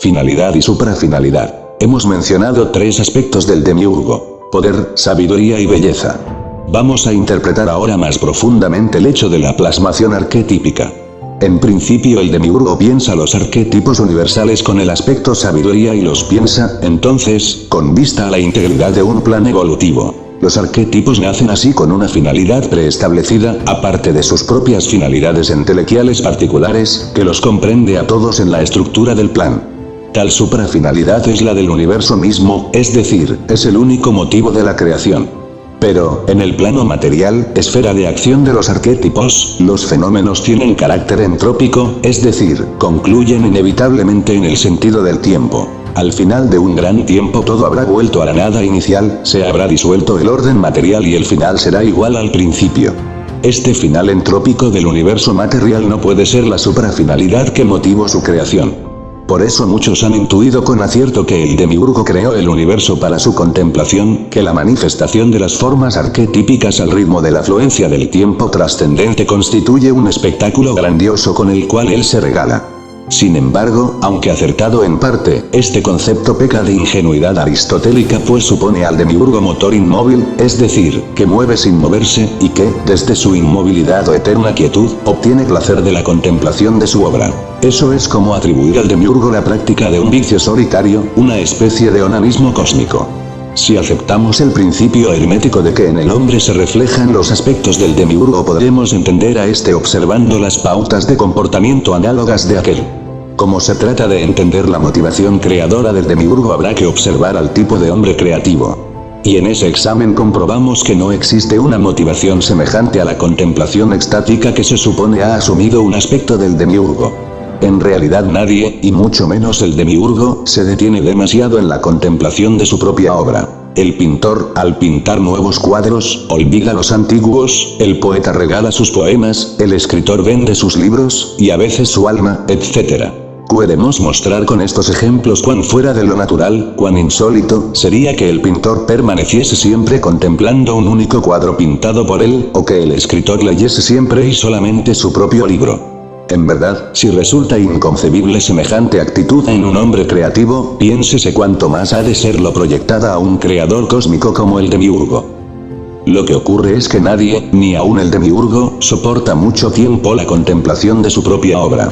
finalidad y suprafinalidad. Hemos mencionado tres aspectos del demiurgo: poder, sabiduría y belleza. Vamos a interpretar ahora más profundamente el hecho de la plasmación arquetípica. En principio el demiurgo piensa los arquetipos universales con el aspecto sabiduría y los piensa, entonces, con vista a la integridad de un plan evolutivo. Los arquetipos nacen así con una finalidad preestablecida, aparte de sus propias finalidades entelequiales particulares, que los comprende a todos en la estructura del plan. Tal suprafinalidad es la del universo mismo, es decir, es el único motivo de la creación. Pero, en el plano material, esfera de acción de los arquetipos, los fenómenos tienen carácter entrópico, es decir, concluyen inevitablemente en el sentido del tiempo. Al final de un gran tiempo todo habrá vuelto a la nada inicial, se habrá disuelto el orden material y el final será igual al principio. Este final entrópico del universo material no puede ser la suprafinalidad que motivó su creación. Por eso muchos han intuido con acierto que el demiurgo creó el universo para su contemplación, que la manifestación de las formas arquetípicas al ritmo de la afluencia del tiempo trascendente constituye un espectáculo grandioso con el cual él se regala. Sin embargo, aunque acertado en parte, este concepto peca de ingenuidad aristotélica, pues supone al demiurgo motor inmóvil, es decir, que mueve sin moverse, y que, desde su inmovilidad o eterna quietud, obtiene placer de la contemplación de su obra. Eso es como atribuir al demiurgo la práctica de un vicio solitario, una especie de onanismo cósmico. Si aceptamos el principio hermético de que en el hombre se reflejan los aspectos del demiurgo, podremos entender a este observando las pautas de comportamiento análogas de aquel. Como se trata de entender la motivación creadora del demiurgo, habrá que observar al tipo de hombre creativo. Y en ese examen comprobamos que no existe una motivación semejante a la contemplación extática que se supone ha asumido un aspecto del demiurgo. En realidad nadie, y mucho menos el demiurgo, se detiene demasiado en la contemplación de su propia obra. El pintor, al pintar nuevos cuadros, olvida los antiguos, el poeta regala sus poemas, el escritor vende sus libros, y a veces su alma, etc. Podemos mostrar con estos ejemplos cuán fuera de lo natural, cuán insólito, sería que el pintor permaneciese siempre contemplando un único cuadro pintado por él, o que el escritor leyese siempre y solamente su propio libro. En verdad, si resulta inconcebible semejante actitud en un hombre creativo, piénsese cuánto más ha de serlo proyectada a un creador cósmico como el demiurgo. Lo que ocurre es que nadie, ni aun el demiurgo, soporta mucho tiempo la contemplación de su propia obra.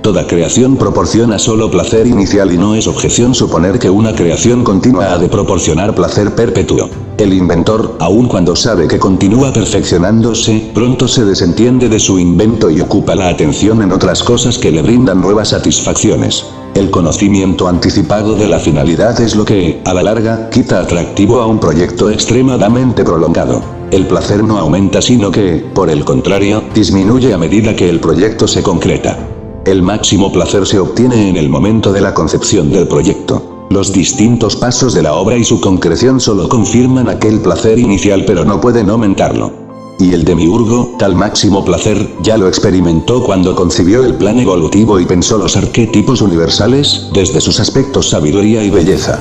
Toda creación proporciona solo placer inicial y no es objeción suponer que una creación continua ha de proporcionar placer perpetuo. El inventor, aun cuando sabe que continúa perfeccionándose, pronto se desentiende de su invento y ocupa la atención en otras cosas que le brindan nuevas satisfacciones. El conocimiento anticipado de la finalidad es lo que, a la larga, quita atractivo a un proyecto extremadamente prolongado. El placer no aumenta sino que, por el contrario, disminuye a medida que el proyecto se concreta. El máximo placer se obtiene en el momento de la concepción del proyecto. Los distintos pasos de la obra y su concreción solo confirman aquel placer inicial pero no pueden aumentarlo. Y el demiurgo, tal máximo placer, ya lo experimentó cuando concibió el plan evolutivo y pensó los arquetipos universales, desde sus aspectos sabiduría y belleza.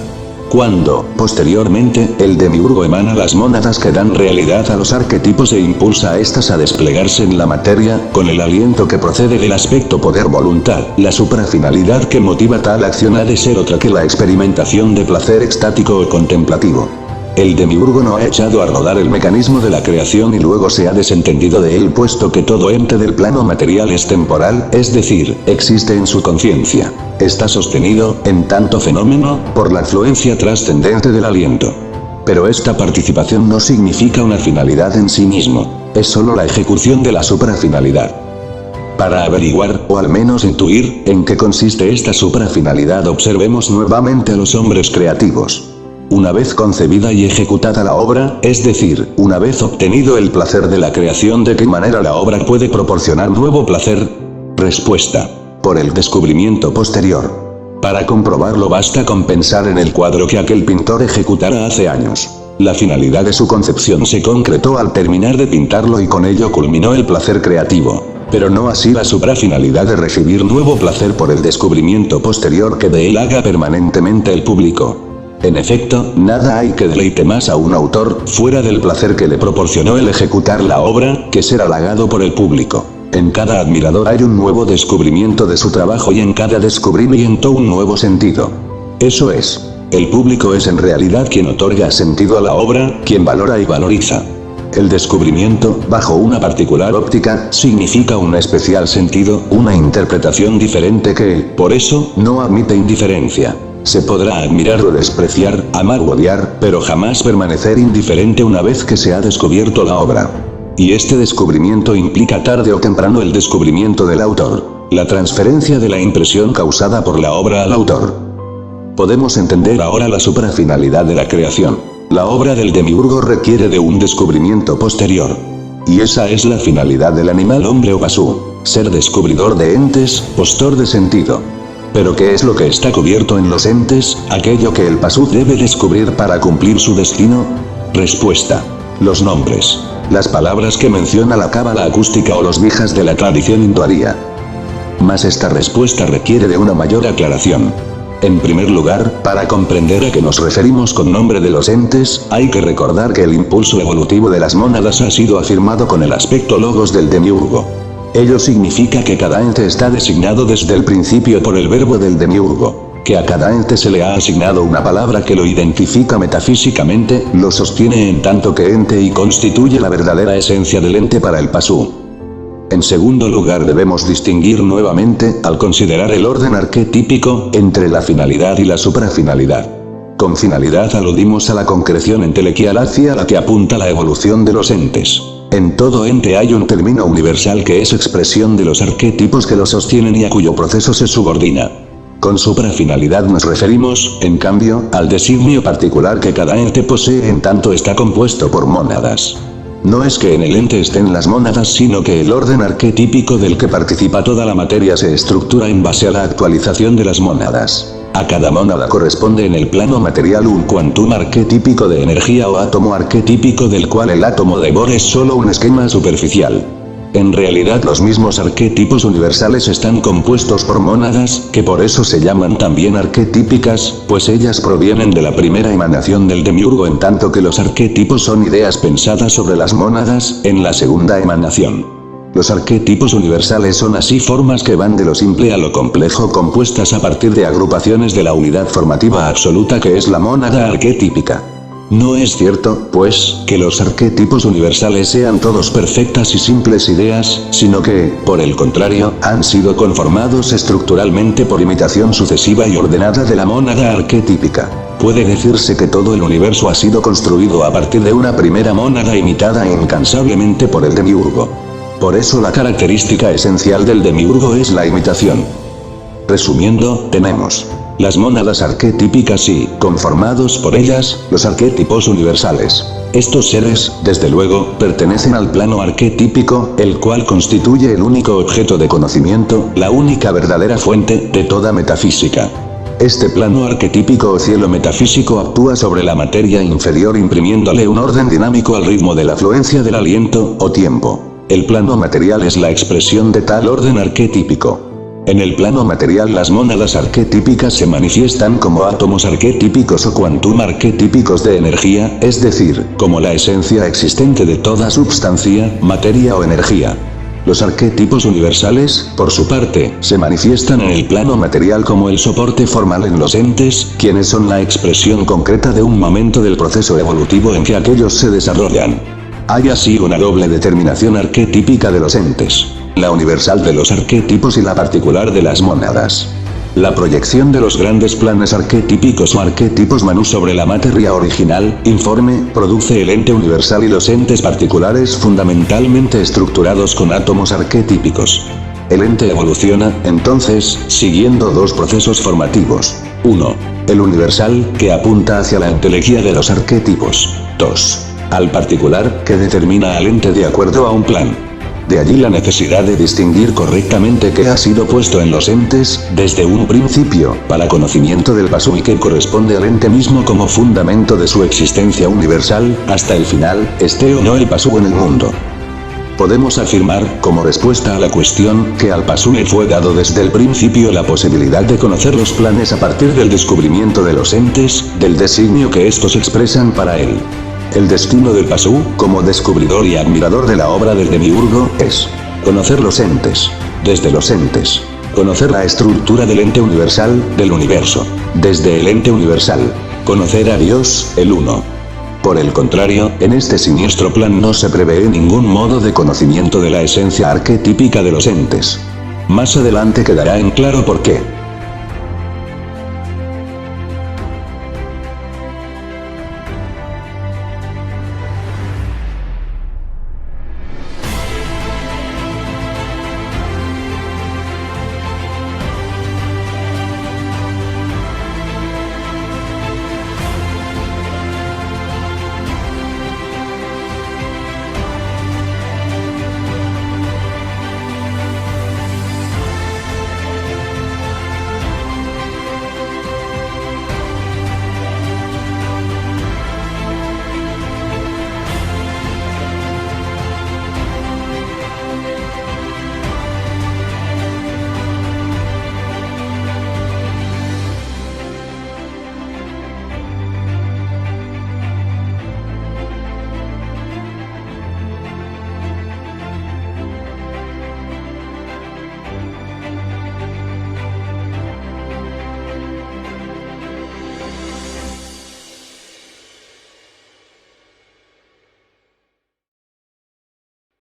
Cuando, posteriormente, el demiurgo emana las mónadas que dan realidad a los arquetipos e impulsa a éstas a desplegarse en la materia, con el aliento que procede del aspecto poder-voluntad, la suprafinalidad que motiva tal acción ha de ser otra que la experimentación de placer extático o contemplativo. El demiurgo no ha echado a rodar el mecanismo de la creación y luego se ha desentendido de él, puesto que todo ente del plano material es temporal, es decir, existe en su conciencia. Está sostenido, en tanto fenómeno, por la afluencia trascendente del aliento. Pero esta participación no significa una finalidad en sí mismo, es solo la ejecución de la suprafinalidad. Para averiguar, o al menos intuir, en qué consiste esta suprafinalidad, observemos nuevamente a los hombres creativos. Una vez concebida y ejecutada la obra, es decir, una vez obtenido el placer de la creación, ¿de qué manera la obra puede proporcionar nuevo placer? Respuesta: por el descubrimiento posterior. Para comprobarlo basta con pensar en el cuadro que aquel pintor ejecutara hace años. La finalidad de su concepción se concretó al terminar de pintarlo y con ello culminó el placer creativo. Pero no así la suprafinalidad de recibir nuevo placer por el descubrimiento posterior que de él haga permanentemente el público. En efecto, nada hay que deleite más a un autor, fuera del placer que le proporcionó el ejecutar la obra, que ser halagado por el público. En cada admirador hay un nuevo descubrimiento de su trabajo y en cada descubrimiento un nuevo sentido. Eso es. El público es en realidad quien otorga sentido a la obra, quien valora y valoriza. El descubrimiento, bajo una particular óptica, significa un especial sentido, una interpretación diferente que, por eso, no admite indiferencia. Se podrá admirar o despreciar, amar o odiar, pero jamás permanecer indiferente una vez que se ha descubierto la obra. Y este descubrimiento implica tarde o temprano el descubrimiento del autor, la transferencia de la impresión causada por la obra al autor. Podemos entender ahora la suprafinalidad de la creación. La obra del demiurgo requiere de un descubrimiento posterior. Y esa es la finalidad del animal hombre o pasú, ser descubridor de entes, postor de sentido. ¿Pero qué es lo que está cubierto en los entes, aquello que el pasú debe descubrir para cumplir su destino? Respuesta: los nombres. Las palabras que menciona la cábala acústica o los vijas de la tradición hinduaria. Mas esta respuesta requiere de una mayor aclaración. En primer lugar, para comprender a qué nos referimos con nombre de los entes, hay que recordar que el impulso evolutivo de las mónadas ha sido afirmado con el aspecto logos del demiurgo. Ello significa que cada ente está designado desde el principio por el verbo del demiurgo, que a cada ente se le ha asignado una palabra que lo identifica metafísicamente, lo sostiene en tanto que ente y constituye la verdadera esencia del ente para el pasú. En segundo lugar, debemos distinguir nuevamente, al considerar el orden arquetípico, entre la finalidad y la suprafinalidad. Con finalidad aludimos a la concreción entelequial hacia la que apunta la evolución de los entes. En todo ente hay un término universal que es expresión de los arquetipos que lo sostienen y a cuyo proceso se subordina. Con suprafinalidad nos referimos, en cambio, al designio particular que cada ente posee en tanto está compuesto por mónadas. No es que en el ente estén las mónadas, sino que el orden arquetípico del que participa toda la materia se estructura en base a la actualización de las mónadas. A cada mónada corresponde en el plano material un quantum arquetípico de energía o átomo arquetípico del cual el átomo de Bohr es solo un esquema superficial. En realidad los mismos arquetipos universales están compuestos por mónadas, que por eso se llaman también arquetípicas, pues ellas provienen de la primera emanación del demiurgo en tanto que los arquetipos son ideas pensadas sobre las mónadas, en la segunda emanación. Los arquetipos universales son así formas que van de lo simple a lo complejo compuestas a partir de agrupaciones de la unidad formativa absoluta que es la mónada arquetípica. No es cierto, pues, que los arquetipos universales sean todos perfectas y simples ideas, sino que, por el contrario, han sido conformados estructuralmente por imitación sucesiva y ordenada de la mónada arquetípica. Puede decirse que todo el universo ha sido construido a partir de una primera mónada imitada incansablemente por el demiurgo. Por eso la característica esencial del demiurgo es la imitación. Resumiendo, tenemos las mónadas arquetípicas y, conformados por ellas, los arquetipos universales. Estos seres, desde luego, pertenecen al plano arquetípico, el cual constituye el único objeto de conocimiento, la única verdadera fuente de toda metafísica. Este plano arquetípico o cielo metafísico actúa sobre la materia inferior imprimiéndole un orden dinámico al ritmo de la fluencia del aliento, o tiempo. El plano material es la expresión de tal orden arquetípico. En el plano material las mónadas arquetípicas se manifiestan como átomos arquetípicos o quantum arquetípicos de energía, es decir, como la esencia existente de toda substancia, materia o energía. Los arquetipos universales, por su parte, se manifiestan en el plano material como el soporte formal en los entes, quienes son la expresión concreta de un momento del proceso evolutivo en que aquellos se desarrollan. Hay así una doble determinación arquetípica de los entes. La universal de los arquetipos y la particular de las mónadas. La proyección de los grandes planes arquetípicos o arquetipos Manu sobre la materia original, informe, produce el ente universal y los entes particulares fundamentalmente estructurados con átomos arquetípicos. El ente evoluciona, entonces, siguiendo dos procesos formativos. 1. El universal, que apunta hacia la entelequia de los arquetipos. 2. Al particular, que determina al ente de acuerdo a un plan. De allí la necesidad de distinguir correctamente qué ha sido puesto en los entes, desde un principio, para conocimiento del pasú y que corresponde al ente mismo como fundamento de su existencia universal, hasta el final, esté o no el pasú en el mundo. Podemos afirmar, como respuesta a la cuestión, que al pasú le fue dado desde el principio la posibilidad de conocer los planes a partir del descubrimiento de los entes, del designio que estos expresan para él. El destino del pasú, como descubridor y admirador de la obra del demiurgo, es Conocer los entes. Desde los entes. Conocer la estructura del ente universal, del universo. Desde el ente universal. Conocer a Dios, el Uno. Por el contrario, en este siniestro plan no se prevé ningún modo de conocimiento de la esencia arquetípica de los entes. Más adelante quedará en claro por qué.